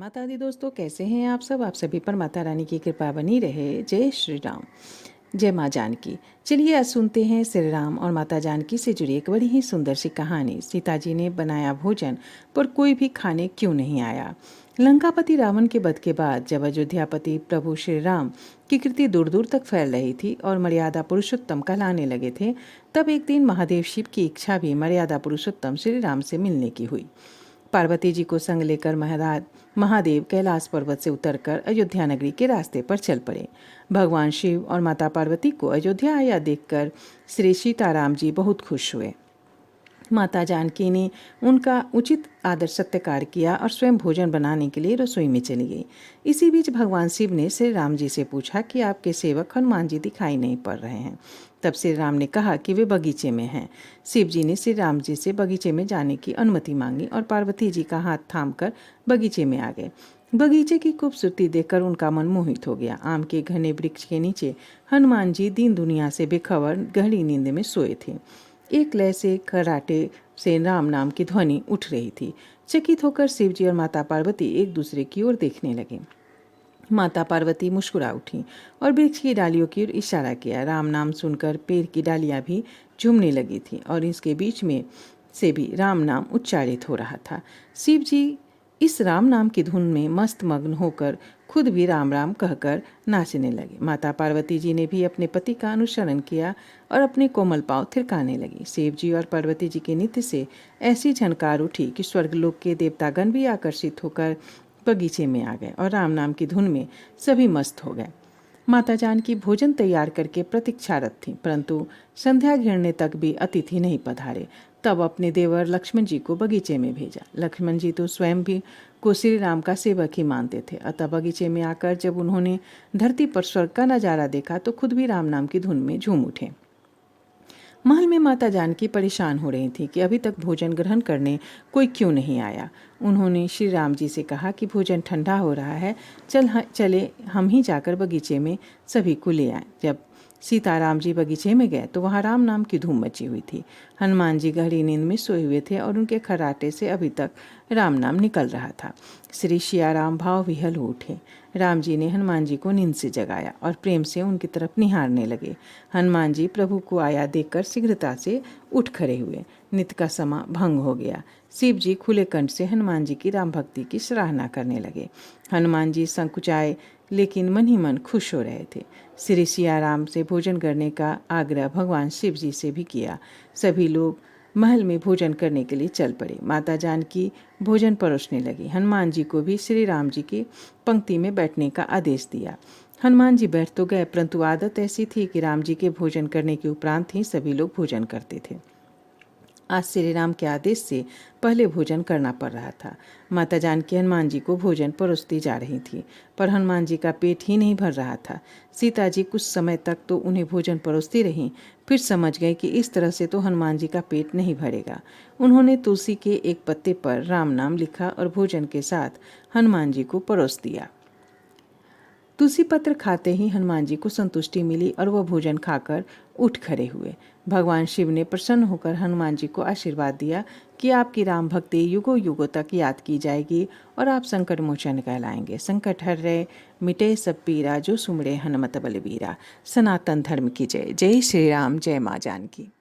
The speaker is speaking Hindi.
माता दी दोस्तों, कैसे हैं आप सब। आप सभी पर माता रानी की कृपा बनी रहे। जय श्री राम, जय माँ जानकी। चलिए आज सुनते हैं श्री राम और माता जानकी से जुड़ी एक बड़ी ही सुंदर सी कहानी। सीता जी ने बनाया भोजन पर कोई भी खाने क्यों नहीं आया। लंकापति रावण के वध के बाद जब अयोध्यापति प्रभु श्री राम की कृति दूर दूर तक फैल रही थी और मर्यादा पुरुषोत्तम कहलाने लगे थे, तब एक दिन महादेव शिव की इच्छा भी मर्यादा पुरुषोत्तम श्री राम से मिलने की हुई। पार्वती जी को संग लेकर महादेव कैलाश पर्वत से उतरकर अयोध्या नगरी के रास्ते पर चल पड़े। भगवान शिव और माता पार्वती को अयोध्या आया देखकर श्री सीताराम जी बहुत खुश हुए। माता जानकी ने उनका उचित आदर सत्कार किया और स्वयं भोजन बनाने के लिए रसोई में चली गई। इसी बीच भगवान शिव ने श्री राम जी से पूछा कि आपके सेवक हनुमान जी दिखाई नहीं पड़ रहे हैं। तब श्री राम ने कहा कि वे बगीचे में हैं। शिव जी ने श्री राम जी से बगीचे में जाने की अनुमति मांगी और पार्वती जी का हाथ थामकर बगीचे में आ गए। बगीचे की खूबसूरती देखकर उनका मन मोहित हो गया। आम के घने वृक्ष के नीचे हनुमान जी दीन दुनिया से बेखबर गहरी नींद में सोए थे। एक लय से खर्राटे से राम नाम की ध्वनि उठ रही थी। चकित होकर शिव जी और माता पार्वती एक दूसरे की ओर देखने लगे। माता पार्वती मुस्कुरा उठी और वृक्ष की डालियों की ओर इशारा किया। राम नाम सुनकर पेड़ की डालियां भी झूमने लगी थी और इसके बीच में से भी राम नाम उच्चारित हो रहा था। शिव जी इस राम नाम की धुन में मस्त मग्न होकर खुद भी राम राम कहकर नाचने लगे। माता पार्वती जी ने भी अपने पति का अनुसरण किया और अपने कोमल पांव थिरकाने लगी। शिव जी और पार्वती जी के नृत्य से ऐसी झनकार उठी कि स्वर्गलोक के देवतागण भी आकर्षित होकर बगीचे में आ गए और राम नाम की धुन में सभी मस्त हो गए। माता जानकी भोजन तैयार करके प्रतीक्षारत थी, परंतु संध्या घिरने तक भी अतिथि नहीं पधारे। तब अपने देवर लक्ष्मण जी को बगीचे में भेजा। लक्ष्मण जी तो स्वयं भी को श्री राम का सेवक ही मानते थे, अतः बगीचे में आकर जब उन्होंने धरती पर स्वर्ग का नजारा देखा तो खुद भी राम नाम की धुन में झूम उठे। महल में माता जानकी परेशान हो रही थी कि अभी तक भोजन ग्रहण करने कोई क्यों नहीं आया। उन्होंने श्री राम जी से कहा कि भोजन ठंडा हो रहा है, चले हम ही जाकर बगीचे में सभी को ले आए। जब सीताराम जी बगीचे में गए तो वहाँ राम नाम की धूम मची हुई थी। हनुमान जी गहरी नींद में सोए हुए थे और उनके खर्राटे से अभी तक राम नाम निकल रहा था। श्री सियाराम भाव विहल हो उठे। राम जी ने हनुमान जी को नींद से जगाया और प्रेम से उनकी तरफ निहारने लगे। हनुमान जी प्रभु को आया देखकर शीघ्रता से उठ खड़े हुए। नित्य का समय भंग हो गया। शिव जी खुले कंठ से हनुमान जी की राम भक्ति की सराहना करने लगे। हनुमान जी संकुचाए लेकिन मन ही मन खुश हो रहे थे। श्री सियाराम से भोजन करने का आग्रह भगवान शिव जी से भी किया। सभी लोग महल में भोजन करने के लिए चल पड़े। माता जानकी भोजन परोसने लगी। हनुमान जी को भी श्री राम जी की पंक्ति में बैठने का आदेश दिया। हनुमान जी बैठ तो गए, परंतु आदत ऐसी थी कि राम जी के भोजन करने के उपरांत ही सभी लोग भोजन करते थे। आज श्री राम के आदेश से पहले भोजन करना पड़ रहा था। माता जानकी हनुमान जी को भोजन परोसती जा रही थी, पर हनुमान जी का पेट ही नहीं भर रहा था। सीता जी कुछ समय तक तो उन्हें भोजन परोसती रहीं, फिर समझ गए कि इस तरह से तो हनुमान जी का पेट नहीं भरेगा। उन्होंने तुलसी के एक पत्ते पर राम नाम लिखा और भोजन के साथ हनुमान जी को परोस दिया। तुलसी पत्र खाते ही हनुमान जी को संतुष्टि मिली और वह भोजन खाकर उठ खड़े हुए। भगवान शिव ने प्रसन्न होकर हनुमान जी को आशीर्वाद दिया कि आपकी राम भक्ति युगों युगों तक याद की जाएगी और आप संकट मोचन कहलाएंगे। संकट हर रहे मिटे सब पीरा, जो सुमरे हनुमत बलबीरा। सनातन धर्म की जय। जय श्री राम, जय माँ जानकी।